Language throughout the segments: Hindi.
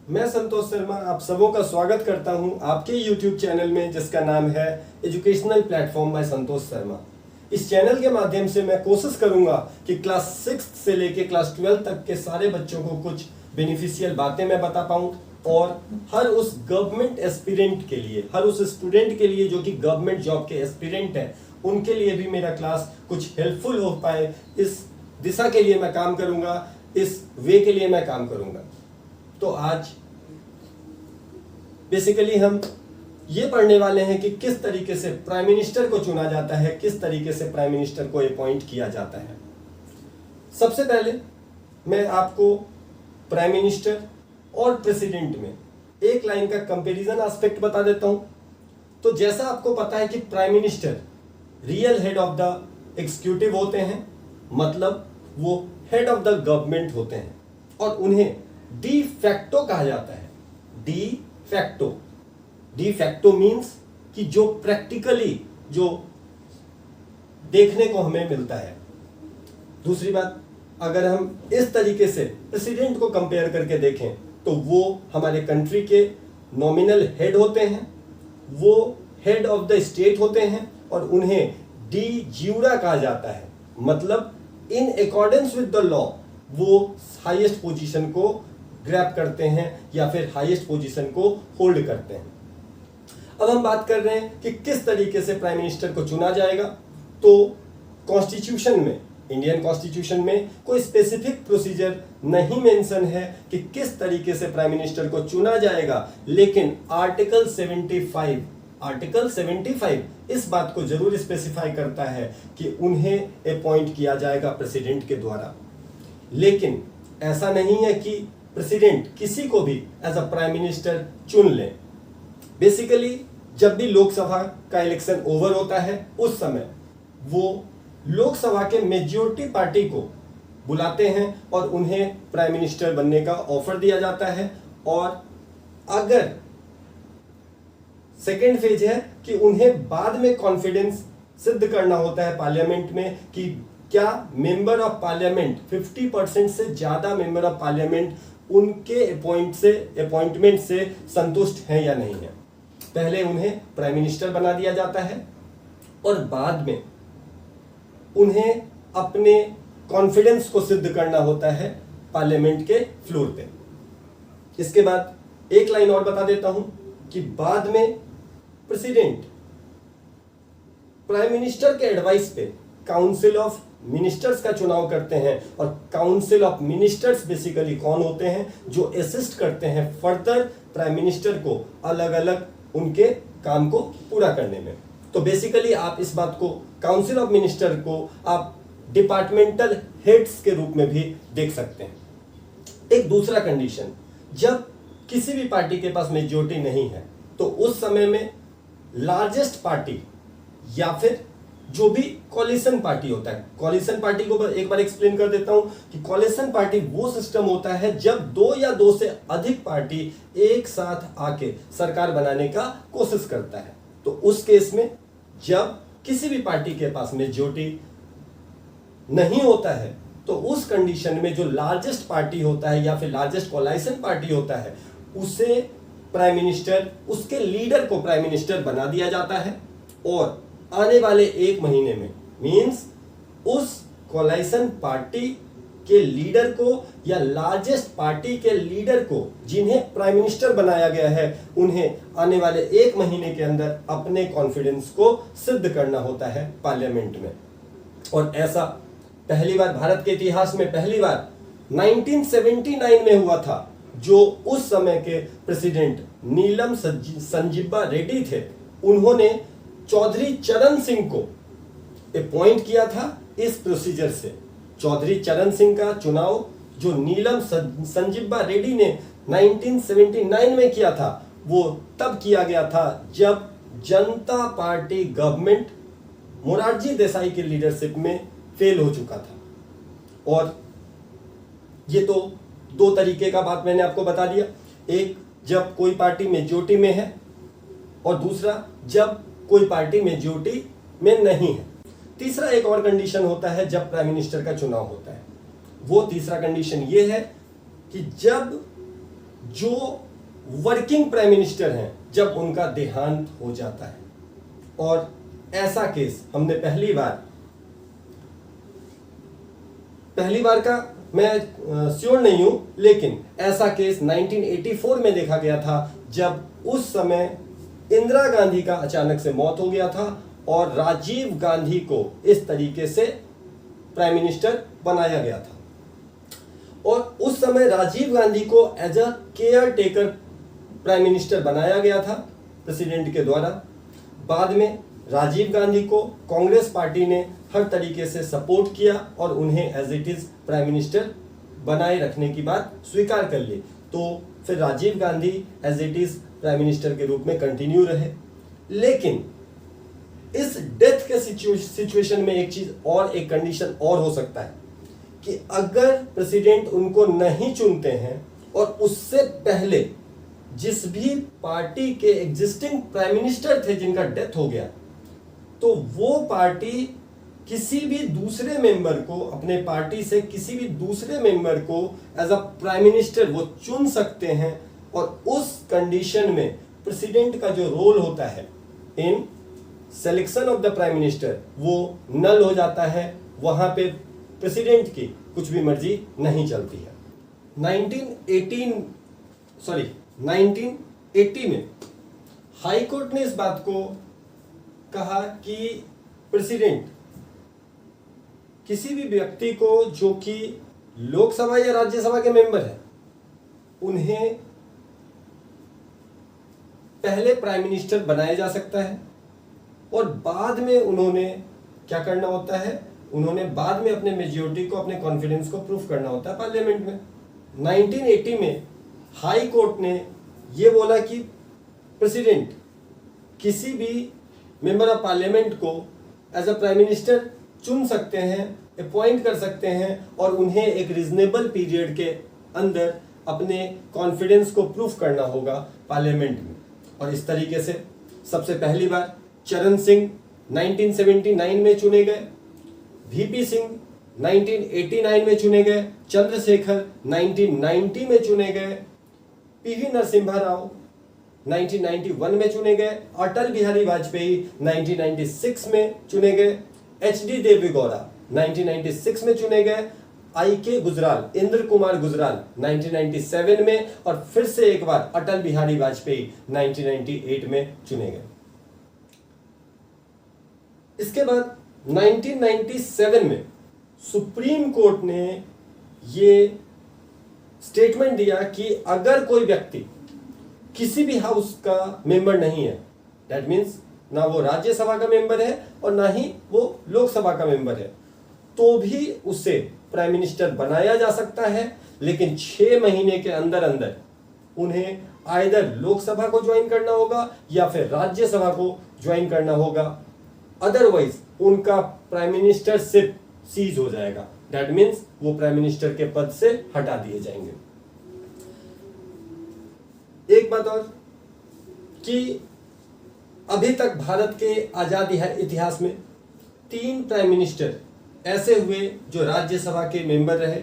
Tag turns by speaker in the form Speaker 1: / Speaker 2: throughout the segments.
Speaker 1: मैं संतोष शर्मा आप सबों का स्वागत करता हूं आपके YouTube चैनल में जिसका नाम है educational platform bye Santosh Sharma. इस चैनल के माध्यम से मैं कोशिश करूंगा कि क्लास 6 से लेके क्लास 12 तक के सारे बच्चों को कुछ बेनिफिशियल बातें मैं बता पाऊं और हर उस गवर्नमेंट एस्पिरेंट के लिए, हर उस स्टूडेंट के लिए जो कि गवर्नमेंट जॉब के एस्पिरेंट है, उनके लिए भी मेरा क्लास कुछ हेल्पफुल हो पाए। इस दिशा के लिए मैं काम करूंगा, इस वे के लिए मैं काम करूंगा। तो आज बेसिकली हम ये पढ़ने वाले हैं कि किस तरीके से प्राइम मिनिस्टर को चुना जाता है, किस तरीके से प्राइम मिनिस्टर को अपॉइंट किया जाता है। सबसे पहले मैं आपको प्राइम मिनिस्टर और प्रेसिडेंट में एक लाइन का कंपैरिजन एस्पेक्ट बता देता हूं। तो जैसा आपको पता है कि prime minister real head of the executive होते हैं, मतलब वो हेड ऑफ द गवर्नमेंट होते हैं और उन्हें डी फैक्टो कहा जाता है। डी फैक्टो मीन्स कि जो प्रैक्टिकली जो देखने को हमें मिलता है। दूसरी बात, अगर हम इस तरीके से प्रेसिडेंट को कंपेयर करके देखें तो वो हमारे कंट्री के नॉमिनल हेड होते हैं, वो हेड ऑफ द स्टेट होते हैं और उन्हें डी ज्यूरा कहा जाता है, मतलब in accordance with the law वो हाईएस्ट पोजीशन को ग्रैब करते हैं या फिर हाईएस्ट पोजीशन को होल्ड करते हैं। अब हम बात कर रहे हैं कि किस तरीके से प्राइम मिनिस्टर को चुना जाएगा। तो कॉन्स्टिट्यूशन में, इंडियन कॉन्स्टिट्यूशन में कोई स्पेसिफिक प्रोसीजर नहीं मेंशन है कि किस तरीके से प्राइम मिनिस्टर को चुना जाएगा, लेकिन आर्टिकल 75 इस बात को जरूर स्पेसिफाई करता है कि उन्हें अपॉइंट किया जाएगा प्रेसिडेंट के द्वारा। लेकिन ऐसा नहीं है कि प्रेसिडेंट किसी को भी एज अ प्राइम मिनिस्टर चुन ले। बेसिकली जब भी लोकसभा का इलेक्शन ओवर होता है उस समय वो लोकसभा के मेजॉरिटी पार्टी को बुलाते हैं और उन्हें प्राइम मिनिस्टर बनने का ऑफर दिया जाता है। और अगर सेकेंड फेज है कि उन्हें बाद में कॉन्फिडेंस सिद्ध करना होता है पार्लियामेंट में कि क्या मेंबर ऑफ पार्लियामेंट 50% से ज्यादा मेंबर ऑफ पार्लियामेंट उनके अपॉइंटमेंट से संतुष्ट हैं या नहीं है। पहले उन्हें प्राइम मिनिस्टर बना दिया जाता है और बाद में उन्हें अपने कॉन्फिडेंस को सिद्ध करना होता है पार्लियामेंट के फ्लोर पे। इसके बाद एक लाइन और बता देता हूं कि बाद में प्रेसिडेंट प्राइम मिनिस्टर के एडवाइस पे काउंसिल ऑफ मिनिस्टर्स का चुनाव करते हैं और काउंसिल ऑफ मिनिस्टर्स बेसिकली कौन होते हैं, जो असिस्ट करते हैं फर्दर प्राइम मिनिस्टर को अलग अलग उनके काम को पूरा करने में। तो बेसिकली आप इस बात को, काउंसिल ऑफ मिनिस्टर को आप डिपार्टमेंटल हेड्स के रूप में भी देख सकते हैं। एक दूसरा कंडीशन, जब किसी भी पार्टी के पास मेजॉरिटी नहीं है तो उस समय में लार्जेस्ट पार्टी या फिर जो भी कोलिशन पार्टी होता है, कोलिशन पार्टी को एक बार एक्सप्लेन कर देता हूं कि कोलिशन पार्टी वो सिस्टम होता है जब दो या दो से अधिक पार्टी एक साथ आके सरकार बनाने का कोशिश करता है। तो उस केस में जब किसी भी पार्टी के पास मेजॉरिटी नहीं होता है तो उस कंडीशन में जो लार्जेस्ट पार्टी होता है या फिर लार्जेस्ट कोलिशन पार्टी होता है उसे प्राइम मिनिस्टर, उसके लीडर को प्राइम मिनिस्टर बना दिया जाता है और आने वाले एक महीने में, मींस उस कोलिशन पार्टी के लीडर को या लार्जेस्ट पार्टी के लीडर को जिन्हें प्राइम मिनिस्टर बनाया गया है, उन्हें आने वाले एक महीने के अंदर अपने कॉन्फिडेंस को सिद्ध करना होता है पार्लियामेंट में। और ऐसा पहली बार भारत के इतिहास में पहली बार 1979 में हुआ था, जो उस समय के प्रेसिडेंट नीलम संजीवा रेड्डी थे, उन्होंने चौधरी चरण सिंह को अपॉइंट किया था इस प्रोसीजर से। चौधरी चरण सिंह का चुनाव जो नीलम संजीवा रेड्डी ने 1979 में किया था, वो तब किया गया था जब जनता पार्टी गवर्नमेंट मोरारजी देसाई की लीडरशिप में फेल हो चुका था। और ये तो दो तरीके का बात मैंने आपको बता दिया, एक जब कोई पार्टी मेजॉरिटी में है और दूसरा जब कोई पार्टी मेजॉरिटी में नहीं है। तीसरा एक और कंडीशन होता है जब प्राइम मिनिस्टर का चुनाव होता है। वो तीसरा कंडीशन ये है कि जब जो वर्किंग प्राइम मिनिस्टर हैं जब उनका देहांत हो जाता है। और ऐसा केस हमने पहली बार का मैं श्योर नहीं हूं, लेकिन ऐसा केस 1984 में देखा गया था, जब उस समय इंदिरा गांधी का अचानक से मौत हो गया था और राजीव गांधी को इस तरीके से प्राइम मिनिस्टर बनाया गया था। और उस समय राजीव गांधी को as a caretaker prime minister बनाया गया था प्रेसिडेंट के द्वारा। बाद में राजीव गांधी को कांग्रेस पार्टी ने हर तरीके से सपोर्ट किया और उन्हें as it is prime minister बनाए रखने की बात स्वीकार कर ली। तो फिर Rajiv Gandhi as it is prime minister के रूप में कंटिन्यू रहे। लेकिन इस डेथ के सिचुएशन में एक चीज और, एक कंडीशन और हो सकता है कि अगर प्रेसिडेंट उनको नहीं चुनते हैं और उससे पहले जिस भी पार्टी के एग्जिस्टिंग प्राइम मिनिस्टर थे जिनका डेथ हो गया, तो वो पार्टी किसी भी दूसरे मेंबर को, अपने पार्टी से किसी भी दूसरे मेंबर को एज अ प्राइम मिनिस्टर वो चुन सकते हैं। और उस कंडीशन में प्रेसिडेंट का जो रोल होता है in selection of the prime minister वो नल हो जाता है। वहां पे प्रेसिडेंट की कुछ भी मर्जी नहीं चलती है। 1980 में हाई कोर्ट ने इस बात को कहा कि प्रेसिडेंट किसी भी व्यक्ति को जो कि लोकसभा या राज्यसभा के मेंबर है, उन्हें पहले प्राइम मिनिस्टर बनाया जा सकता है और बाद में उन्होंने क्या करना होता है, उन्होंने बाद में अपने मेजॉरिटी को, अपने कॉन्फिडेंस को प्रूफ करना होता है पार्लियामेंट में। 1980 में हाई कोर्ट ने यह बोला कि प्रेसिडेंट किसी भी मेंबर ऑफ पार्लियामेंट को एज अ प्राइम मिनिस्टर चुन सकते हैं, अपॉइंट कर सकते हैं और उन्हें एक रीजनेबल पीरियड के अंदर अपने कॉन्फिडेंस को प्रूफ करना होगा पार्लियामेंट में। और इस तरीके से सबसे पहली बार चरण सिंह 1979 में चुने गए, वीपी सिंह 1989 में चुने गए, चंद्रशेखर 1990 में चुने गए, पीवी नरसिम्हा राव 1991 में चुने गए, अटल बिहारी वाजपेयी 1996 में चुने गए, एचडी देवेगौड़ा 1996 में चुने गए, आई.के. गुजराल, इंद्र कुमार गुजराल 1997 में और फिर से एक बार अटल बिहारी वाजपेयी 1998 में चुने गए। इसके बाद 1997 में सुप्रीम कोर्ट ने ये स्टेटमेंट दिया कि अगर कोई व्यक्ति किसी भी हाउस का मेंबर नहीं है, दैट मीन्स ना वो राज्यसभा का मेंबर है और ना ही वो लोकसभा का मेंबर है, तो भी उसे प्राइम मिनिस्टर बनाया जा सकता है। लेकिन 6 महीने के अंदर अंदर उन्हें आइदर लोकसभा को ज्वाइन करना होगा या फिर राज्यसभा को ज्वाइन करना होगा, अदरवाइज उनका प्राइम मिनिस्टरशिप सीज हो जाएगा। दैट मीन्स वो प्राइम मिनिस्टर के पद से हटा दिए जाएंगे। एक बात और कि अभी तक भारत के आजादी इतिहास में 3 प्राइम मिनिस्टर ऐसे हुए जो राज्यसभा के मेंबर रहे।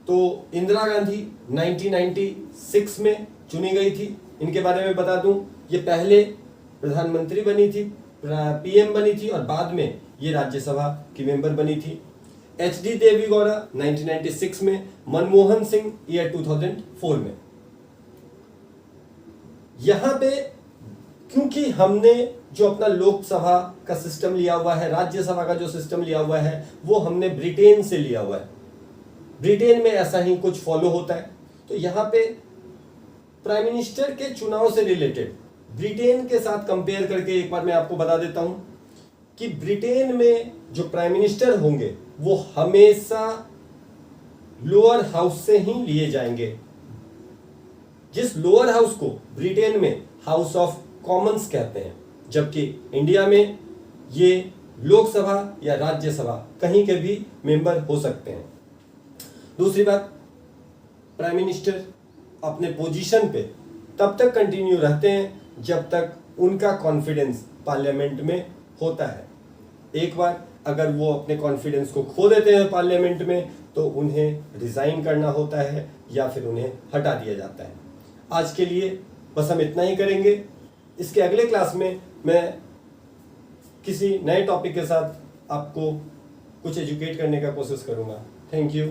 Speaker 1: तो इंदिरा गांधी 1996 में चुनी गई थी, इनके बारे में बता दूं, ये पहले प्रधानमंत्री बनी थी, पीएम बनी थी और बाद में ये राज्यसभा की मेंबर बनी थी। एचडी देवेगौड़ा 1996 में, मनमोहन सिंह ईयर 2004 में। यहां पे क्योंकि हमने जो अपना लोकसभा का सिस्टम लिया हुआ है, राज्यसभा का जो सिस्टम लिया हुआ है, वो हमने ब्रिटेन से लिया हुआ है। ब्रिटेन में ऐसा ही कुछ फॉलो होता है। तो यहां पे प्राइम मिनिस्टर के चुनाव से रिलेटेड ब्रिटेन के साथ कंपेयर करके एक बार मैं आपको बता देता हूं कि ब्रिटेन में जो प्राइम मिनिस्टर होंगे वो हमेशा लोअर हाउस से ही लिए जाएंगे, जिस लोअर हाउस को ब्रिटेन में हाउस ऑफ कॉमन्स कहते हैं, जबकि इंडिया में ये लोकसभा या राज्यसभा कहीं के भी मेंबर हो सकते हैं। दूसरी बात, प्राइम मिनिस्टर अपने पोजीशन पे तब तक कंटिन्यू रहते हैं जब तक उनका कॉन्फिडेंस पार्लियामेंट में होता है। एक बार अगर वो अपने कॉन्फिडेंस को खो देते हैं पार्लियामेंट में तो उन्हें रिजाइन करना होता है या फिर उन्हें हटा दिया जाता है। आज के लिए बस हम इतना ही करेंगे। इसके अगले क्लास में मैं किसी नए टॉपिक के साथ आपको कुछ एजुकेट करने का कोशिश करूंगा। Thank you.